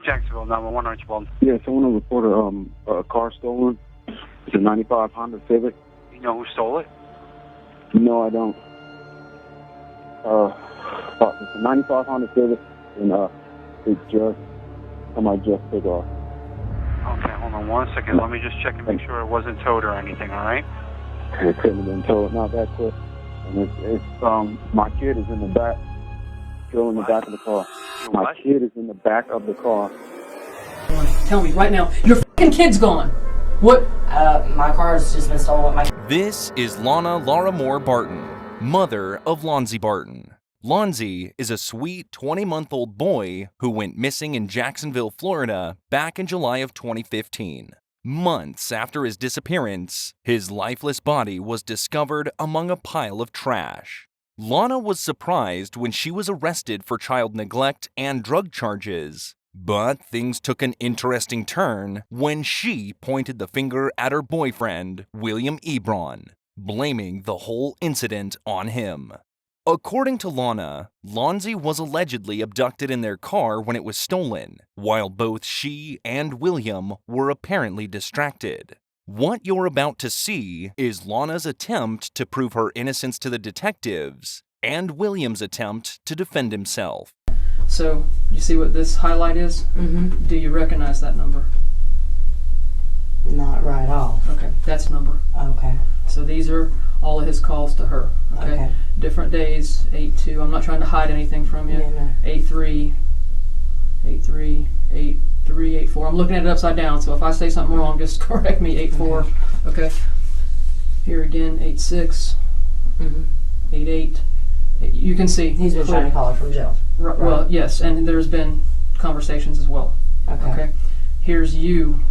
Jacksonville, 911, Archibald. Yeah, someone reported a car stolen. It's a 95 Honda Civic. You know who stole it? No, I don't. It's a 95 Honda Civic, and somebody just took off. Okay, hold on 1 second. Let me just check and make sure it wasn't towed or anything, all right? It couldn't have been towed, not that quick. And my kid is in the back, still in the back of the car. My kid is in the back of the car. Tell me right now, your fucking kid's gone. What? My car's just been stolen. This is Lonna Lauramore Barton, mother of Lonzie Barton. Lonzie is a sweet 20-month-old boy who went missing in Jacksonville, Florida back in July of 2015. Months after his disappearance, his lifeless body was discovered among a pile of trash. Lonna was surprised when she was arrested for child neglect and drug charges. But things took an interesting turn when she pointed the finger at her boyfriend, Ruben Ebron, blaming the whole incident on him. According to Lonna, Lonzie was allegedly abducted in their car when it was stolen, while both she and William were apparently distracted. What you're about to see is Lonna's attempt to prove her innocence to the detectives and William's attempt to defend himself. So, you see what this highlight is? Mm-hmm. Do you recognize that number? Not right off. Okay, that's number. Okay. So these are all of his calls to her. Okay. Different days, 8-2. I'm not trying to hide anything from you. Yeah, no. 8-3, 8-3, 8-3, 8-4. I'm looking at it upside down, so if I say something wrong, just correct me. 8-4. Okay. Here again, 8-6, 8-8. You can see. He's been trying to call her from jail. Right. Well, yes, and there's been conversations as well. Okay. Here's you.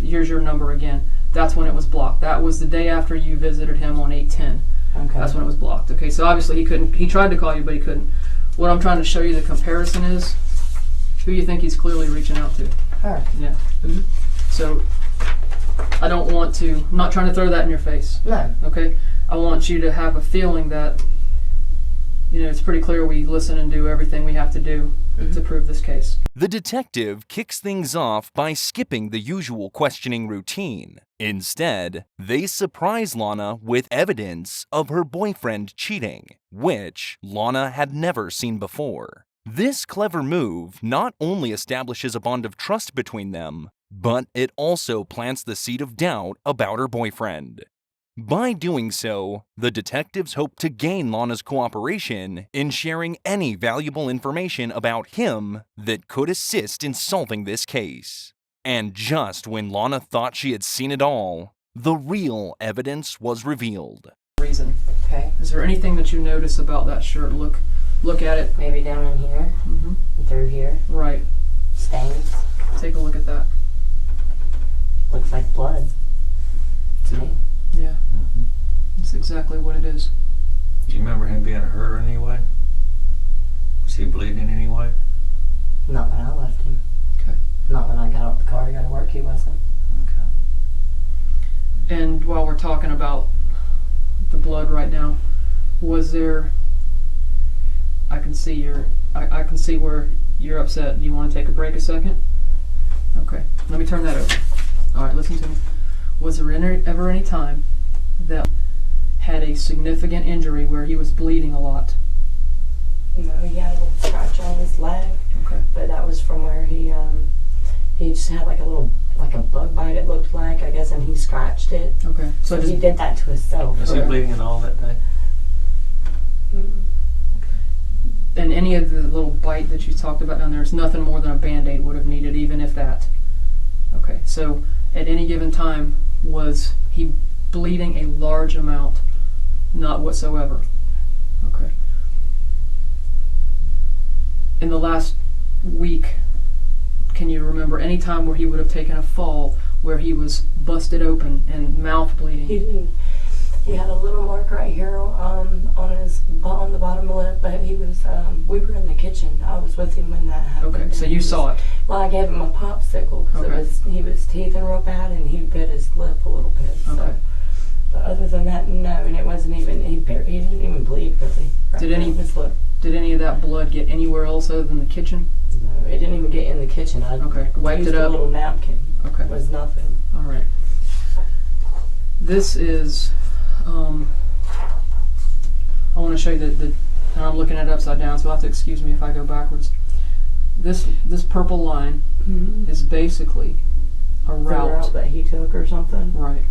Here's your number again. That's when it was blocked. That was the day after you visited him on 8-10. Okay. That's when it was blocked. Okay, so obviously he couldn't. He tried to call you, but he couldn't. What I'm trying to show you the comparison is who you think he's clearly reaching out to. Her. Yeah. So I don't want to. I'm not trying to throw that in your face. No. Okay. I want you to have a feeling that, you know, it's pretty clear we listen and do everything we have to do to prove this case. The detective kicks things off by skipping the usual questioning routine. Instead, they surprise Lonna with evidence of her boyfriend cheating, which Lonna had never seen before. This clever move not only establishes a bond of trust between them, but it also plants the seed of doubt about her boyfriend. By doing so, the detectives hope to gain Lonna's cooperation in sharing any valuable information about him that could assist in solving this case. And just when Lonna thought she had seen it all, the real evidence was revealed. Reason. Okay. Is there anything that you notice about that shirt? Look at it. Maybe down in here. And through here. Right. Stains. Take a look at that. Looks like blood to me. Yeah. That's exactly what it is. Do you remember him being hurt in any way? Was he bleeding in any way? Not when I left him. Okay. Not when I got out the car to go to work, he wasn't. Okay. And while we're talking about the blood right now, was there, I can see where you're upset. Do you want to take a break a second? Okay. Let me turn that over. All right, listen to me. Was there ever any time that had a significant injury where he was bleeding a lot? No, he had a little scratch on his leg. Okay. But that was from where he just had like a bug bite, it looked like, I guess, and he scratched it. Okay. So he did that to himself. Was he bleeding at all that day? And any of the little bite that you talked about down there, it's nothing more than a Band-Aid would have needed, even if that. Okay, so at any given time, was he bleeding a large amount? Not whatsoever. Okay. In the last week, can you remember any time where he would have taken a fall where he was busted open and mouth bleeding? He didn't. He had a little mark right here on the bottom lip, but he was. We were in the kitchen. I was with him when that happened. Okay, so you saw it. Well, I gave him a popsicle because he was teething real bad and he bit his lip a little bit. So. Okay. But other than that, no, and it wasn't even. He didn't even bleed really. Right Did any? his lip. Did any of that blood get anywhere else other than the kitchen? No, it didn't even get in the kitchen. I Wiped used it a up. little napkin. Okay. It was nothing. All right. This is. I want to show you and I'm looking at it upside down, so you'll have to excuse me if I go backwards. This purple line is basically a The route. route that he took or something. Right.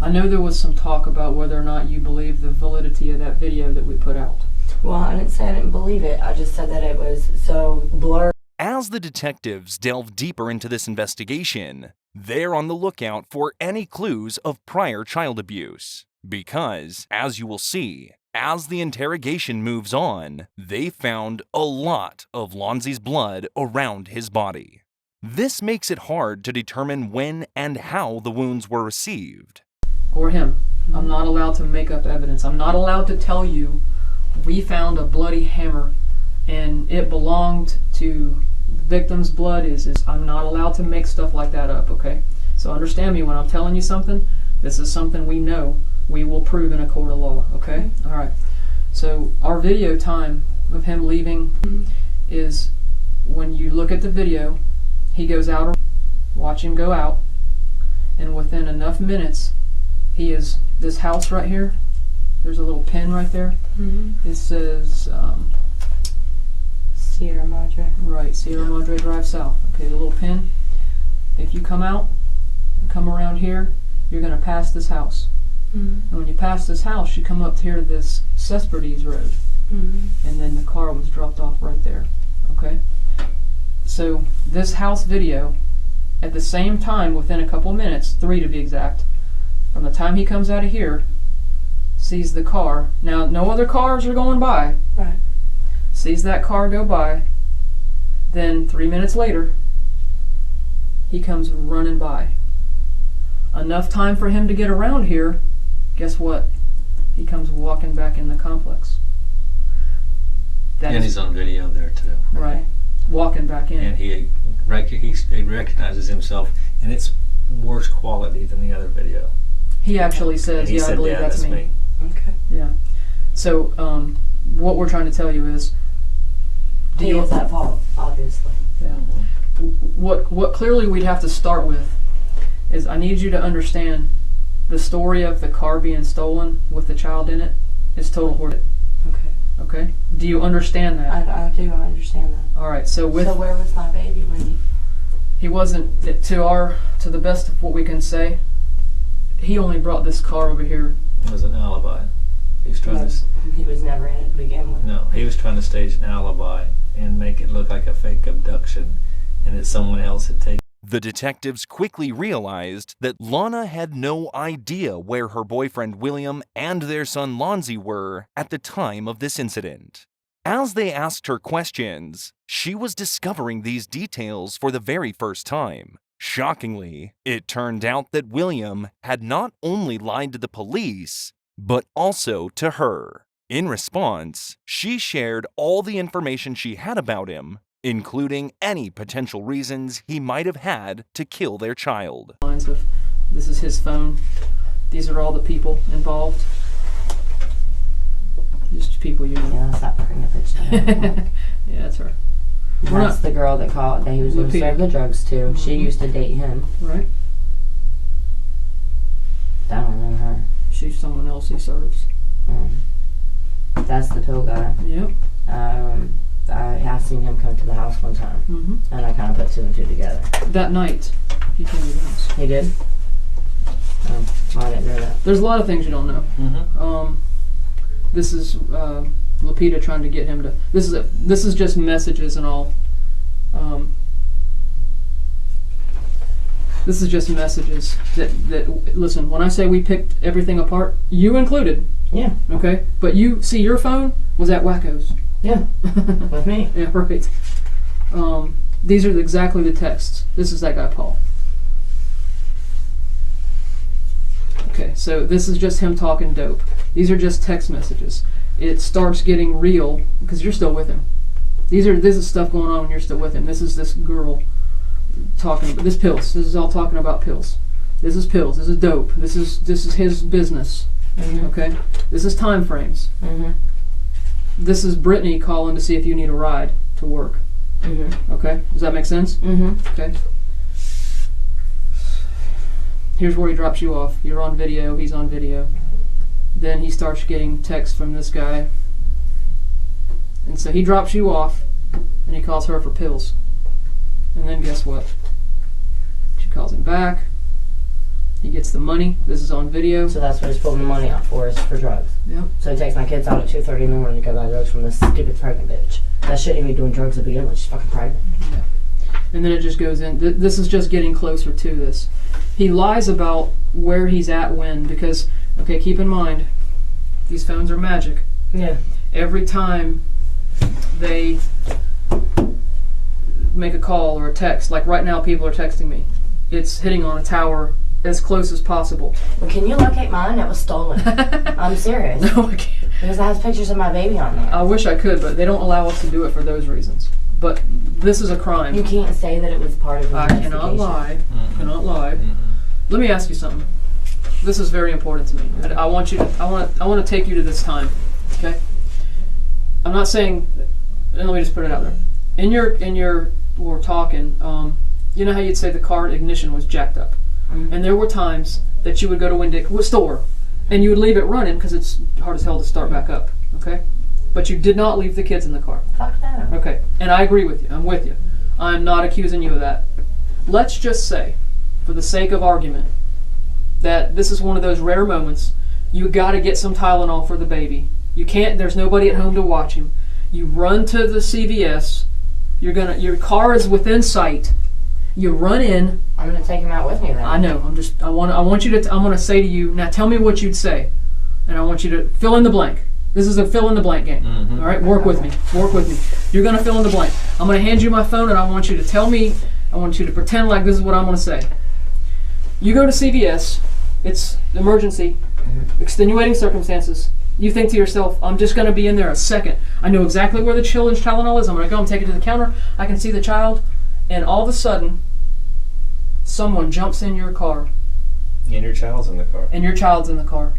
I know there was some talk about whether or not you believe the validity of that video that we put out. Well, I didn't say I didn't believe it. I just said that it was so blurred. As the detectives delve deeper into this investigation, they're on the lookout for any clues of prior child abuse. Because, as you will see, as the interrogation moves on, they found a lot of Lonzie's blood around his body. This makes it hard to determine when and how the wounds were received. Or him. I'm not allowed to make up evidence. I'm not allowed to tell you we found a bloody hammer and it belonged to the victim's blood. I'm not allowed to make stuff like that up, okay? So understand me when I'm telling you something. This is something we know we will prove in a court of law, okay? All right. So our video time of him leaving is when you look at the video, he goes out, watch him go out, and within enough minutes, he is, this house right here, there's a little pin right there. It says, Sierra Madre. right, Sierra Madre Drive South. Okay, the little pin. If you come out and come around here, you're going to pass this house. And when you pass this house, you come up here to this Cespedes Road. And then the car was dropped off right there. Okay? So this house video, at the same time, within a couple minutes, 3 to be exact, from the time he comes out of here, sees the car. Now, no other cars are going by. Right. Sees that car go by. Then 3 minutes later, he comes running by. Enough time for him to get around here. Guess what? He comes walking back in the complex. And he's on video there too. Right. Walking back in. And he recognizes himself, and it's worse quality than the other video. He actually says, And he yeah, I said, believe yeah, that's me. Okay. Yeah. So, what we're trying to tell you is, He is at fault, obviously. yeah. What clearly we'd have to start with is I need you to understand the story of the car being stolen with the child in it is total horseshit. Okay. Okay? Do you understand that? I do. I understand that. All right. So So where was my baby when he wasn't, to the best of what we can say, he only brought this car over here. It was an alibi. He was trying to. he was never in it to begin with? No, he was trying to stage an alibi and make it look like a fake abduction, and that someone else had taken. The detectives quickly realized that Lonna had no idea where her boyfriend William and their son Lonzie were at the time of this incident. As they asked her questions, she was discovering these details for the very first time. Shockingly, it turned out that William had not only lied to the police, but also to her. In response, she shared all the information she had about him, including any potential reasons he might have had to kill their child. Lines of, this is his phone. These are all the people involved. Just people you know. Yeah, that's not bringing a picture. Yeah, that's her. That's the girl that called that he was going to serve the drugs to. She used to date him. Right? I don't know her. She's someone else he serves. That's the pill guy. Yep. I have seen him come to the house one time, and I kind of put 2 and 2 together. That night, he came to the house. He did? Oh, I didn't know that. There's a lot of things you don't know. This is Lapita trying to get him to. This is just messages and all. This is just messages that listen. When I say we picked everything apart, you included. Yeah. Okay, but you see, your phone was at Wacko's. Yeah. With me. Yeah, right. These are exactly the texts. This is that guy Paul. Okay, so this is just him talking dope. These are just text messages. It starts getting real because you're still with him. This is stuff going on when you're still with him. This is this girl talking about this pills. This is all talking about pills. This is pills. This is dope. This is his business. Okay, this is time frames. This is Brittany calling to see if you need a ride to work. Mm-hmm. Okay? Does that make sense? Mm-hmm. Okay. Here's where he drops you off. You're on video. He's on video. Then he starts getting texts from this guy. And so he drops you off, and he calls her for pills. And then guess what? She calls him back. He gets the money. This is on video. So that's what he's pulling the money out for, is for drugs. Yep. So he takes my kids out at 2:30 in the morning to go buy drugs from this stupid pregnant bitch. That shouldn't even be doing drugs to begin with. She's fucking pregnant. Yeah. And then it just goes in. This is just getting closer to this. He lies about where he's at when, because, okay, keep in mind, these phones are magic. Yeah. Every time they make a call or a text, like right now people are texting me, it's hitting on a tower as close as possible. Well, can you locate mine? It was stolen. I'm serious. No, I can't. Because it has pictures of my baby on there. I wish I could, but they don't allow us to do it for those reasons. But this is a crime. You can't say that it was part of the I cannot lie. Cannot lie. Let me ask you something. This is very important to me. I want to take you to this time. Okay? I'm not saying, and let me just put it out there. In your we're talking, you know how you'd say the car ignition was jacked up. Mm-hmm. And there were times that you would go to Windick store and you would leave it running because it's hard as hell to start back up. Okay? But you did not leave the kids in the car. Fuck that. Okay. And I agree with you. I'm with you. I'm not accusing you of that. Let's just say, for the sake of argument, that this is one of those rare moments. You got to get some Tylenol for the baby. You can't. There's nobody at home to watch him. You run to the CVS. Your car is within sight. You run in. I'm gonna take him out with me then. I know. I want you to. I'm gonna say to you now. Tell me what you'd say, and I want you to fill in the blank. This is a fill in the blank game. Mm-hmm. All right. Work with me. Work with me. You're gonna fill in the blank. I'm gonna hand you my phone, and I want you to tell me. I want you to pretend like this is what I'm gonna say. You go to CVS. It's emergency, extenuating circumstances. You think to yourself, I'm just going to be in there a second. I know exactly where the children's Tylenol is. I'm going to go and take it to the counter. I can see the child. And all of a sudden, someone jumps in your car. And your child's in the car. And your child's in the car.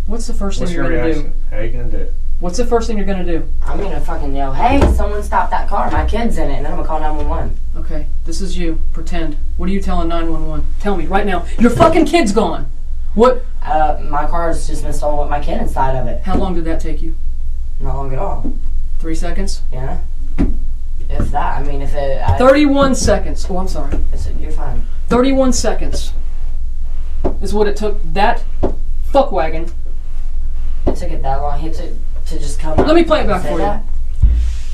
What's the first thing you're going to do? How are you going to do it? What's the first thing you're going to do? I'm going to fucking yell, hey, someone stop that car. My kid's in it. And then I'm going to call 911. Okay, this is you. Pretend. What are you telling 911? Tell me right now. Your fucking kid's gone. What? My car's just been stolen with my kid inside of it. How long did that take you? Not long at all. 3 seconds? Yeah. If that, I mean, if it... 31 seconds. Oh, I'm sorry. You're fine. 31 seconds is what it took that fuckwagon. It took it that long to just come. Let me play it back for that?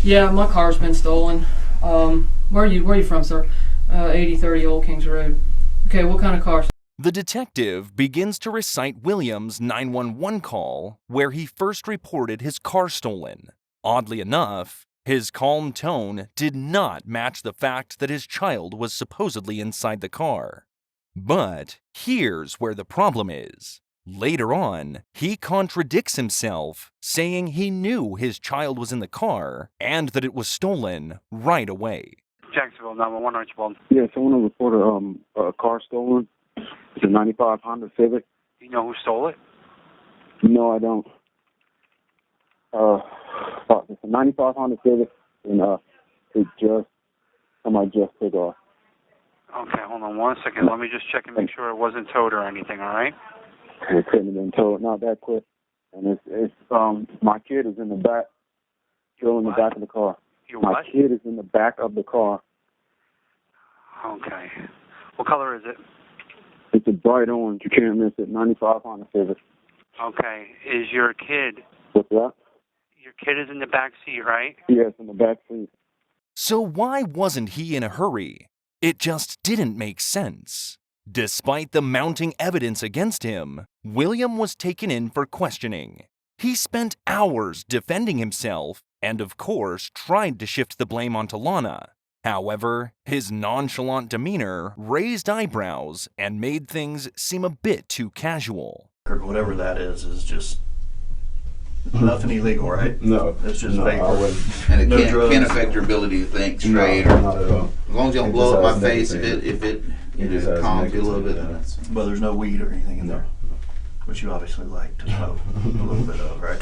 you. Yeah, my car's been stolen. Where are you from, sir? 8030 Old Kings Road. Okay, what kind of car? The detective begins to recite William's 911 call where he first reported his car stolen. Oddly enough, his calm tone did not match the fact that his child was supposedly inside the car. But here's where the problem is. Later on, he contradicts himself, saying he knew his child was in the car and that it was stolen right away. Jacksonville, 911, Archibald. Yeah, someone reported a car stolen. It's a 95 Honda Civic. You know who stole it? No, I don't. It's a 95 Honda Civic, and somebody just took off. Okay, hold on 1 second. Let me just check and make sure it wasn't towed or anything, all right? It couldn't have been towed, not that quick. And it's my kid is in the back, still in the back of the car. My kid is in the back of the car. Okay. What color is it? It's a bright orange. You can't miss it. 95 Honda Civic. Okay. Is your kid... What's that? Your kid is in the back seat, right? Yes, in the back seat. So why wasn't he in a hurry? It just didn't make sense. Despite the mounting evidence against him, William was taken in for questioning. He spent hours defending himself and, of course, tried to shift the blame onto Lonna. However, his nonchalant demeanor raised eyebrows and made things seem a bit too casual. Whatever that is just nothing illegal, right? No. It's just vapor. And it No can't affect your ability to think straight. No, or not at all. As long as you don't blow up my face, if it calms you a little bit. But there's no weed or anything in there, which you obviously like to smoke a little bit of, right?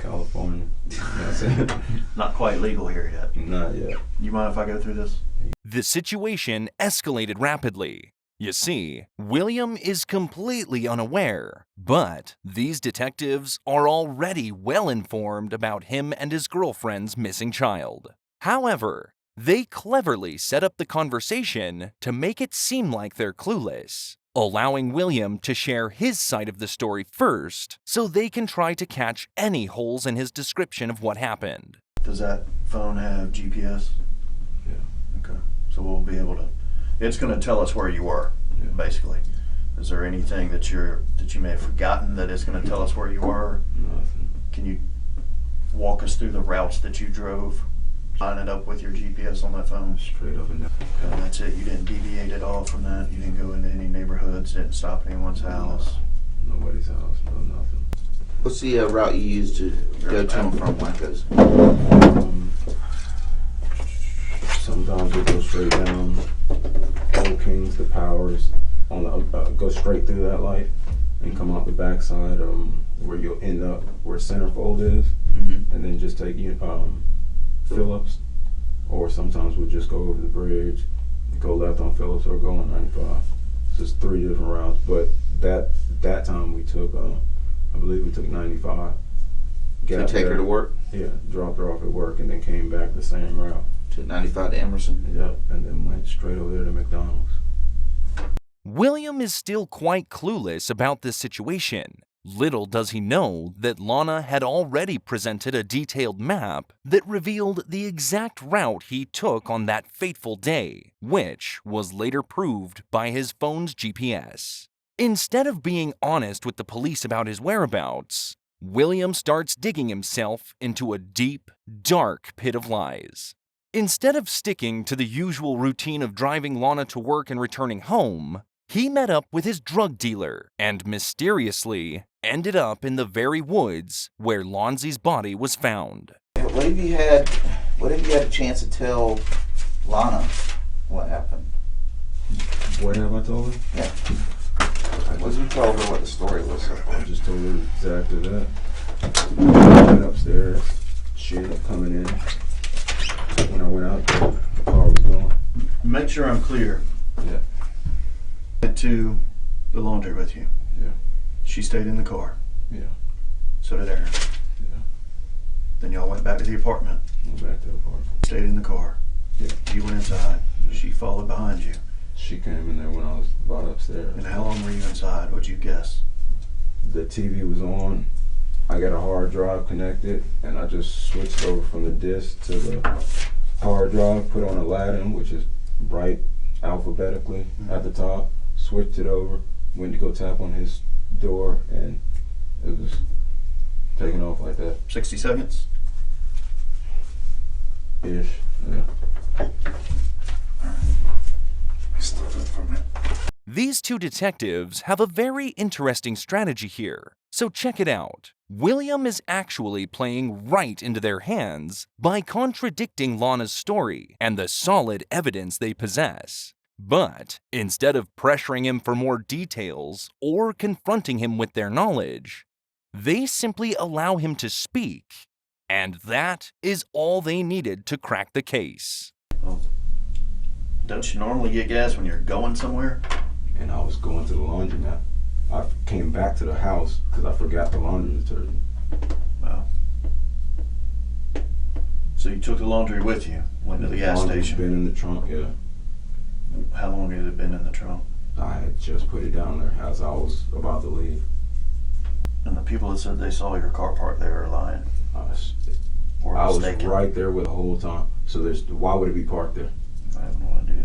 California. That's it. Not quite legal here yet. Not yet. You mind if I go through this? The situation escalated rapidly. You see, William is completely unaware, but these detectives are already well informed about him and his girlfriend's missing child. However, they cleverly set up the conversation to make it seem like they're clueless, allowing William to share his side of the story first so they can try to catch any holes in his description of what happened. Does that phone have GPS? Yeah. Okay. So we'll be able to, it's going to tell us where you were, basically. Is there anything that you may have forgotten that it's going to tell us where you were? Nothing. Can you walk us through the routes that you drove? Line it up with your GPS on that phone? Straight up and down. And that's it? You didn't deviate at all from that? You didn't go into any neighborhoods, didn't stop at anyone's house? Nobody's house, no nothing. What's the route you use to go to and from Wackos? Sometimes we go straight down Old Kings, the Powers, on the go straight through that light and come out the backside where you'll end up where Centerfold is, and then just take Phillips, or sometimes we'll just go over the bridge, go left on Phillips, or go on 95. So it's 3 different routes, but that time we took, I believe we took 95. To take her to work? Yeah, dropped her off at work and then came back the same route. To 95 to Emerson? Yep, and then went straight over there to McDonald's. William is still quite clueless about this situation. Little does he know that Lonna had already presented a detailed map that revealed the exact route he took on that fateful day, which was later proved by his phone's GPS. Instead of being honest with the police about his whereabouts, William starts digging himself into a deep, dark pit of lies. Instead of sticking to the usual routine of driving Lonna to work and returning home, he met up with his drug dealer and mysteriously ended up in the very woods where Lonzie's body was found. What if you had a chance to tell Lonna what happened? What have I told her? Yeah. What did you tell her what the story was so far? I just told her exactly that. I went upstairs, she ended up coming in. When I went out there, the car was gone. Make sure I'm clear. Yeah. Went to the laundry with you. Yeah. She stayed in the car. Yeah. So did Aaron. Yeah. Then y'all went back to the apartment. Went back to the apartment. Stayed in the car. Yeah. You went inside. Yeah. She followed behind you. She came in there when I was about upstairs. And how long were you inside? What'd you guess? The TV was on. I got a hard drive connected, and I just switched over from the disc to the hard drive, put on Aladdin, which is bright alphabetically at the top, switched it over, went to go tap on his door, and it was taking off like that. 60 seconds? Ish, yeah. These two detectives have a very interesting strategy here, so check it out. William is actually playing right into their hands by contradicting Lonna's story and the solid evidence they possess. But instead of pressuring him for more details or confronting him with their knowledge, they simply allow him to speak, and that is all they needed to crack the case. Oh. Don't you normally get gas when you're going somewhere? And I was going to the laundromat. I came back to the house because I forgot the laundry detergent. Wow. So you took the laundry with you, went to the gas Laundry's station. been in the trunk, yeah. How long had it been in the trunk? I had just put it down there as I was about to leave. And the people that said they saw your car parked there are lying. I was right there with the whole time. So why would it be parked there? I have no idea.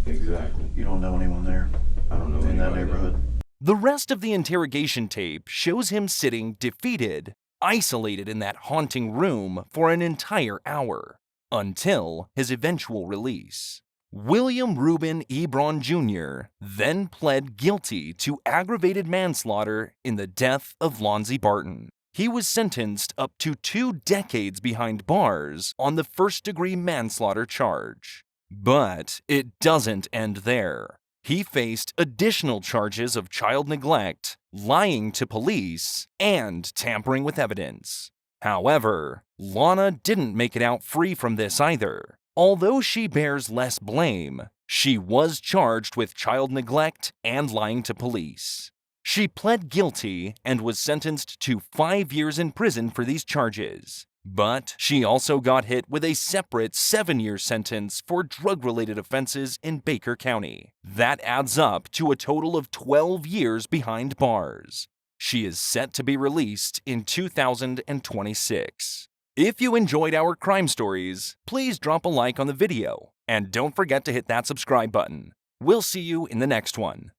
Exactly. You don't know anyone there? I don't know in that anybody neighborhood? there. The rest of the interrogation tape shows him sitting defeated, isolated in that haunting room for an entire hour, until his eventual release. William Ruben Ebron Jr. then pled guilty to aggravated manslaughter in the death of Lonzie Barton. He was sentenced up to 2 decades behind bars on the first-degree manslaughter charge. But it doesn't end there. He faced additional charges of child neglect, lying to police, and tampering with evidence. However, Lonna didn't make it out free from this either. Although she bears less blame, she was charged with child neglect and lying to police. She pled guilty and was sentenced to 5 years in prison for these charges. But she also got hit with a separate 7-year sentence for drug-related offenses in Baker County. That adds up to a total of 12 years behind bars. She is set to be released in 2026. If you enjoyed our crime stories, please drop a like on the video, and don't forget to hit that subscribe button. We'll see you in the next one.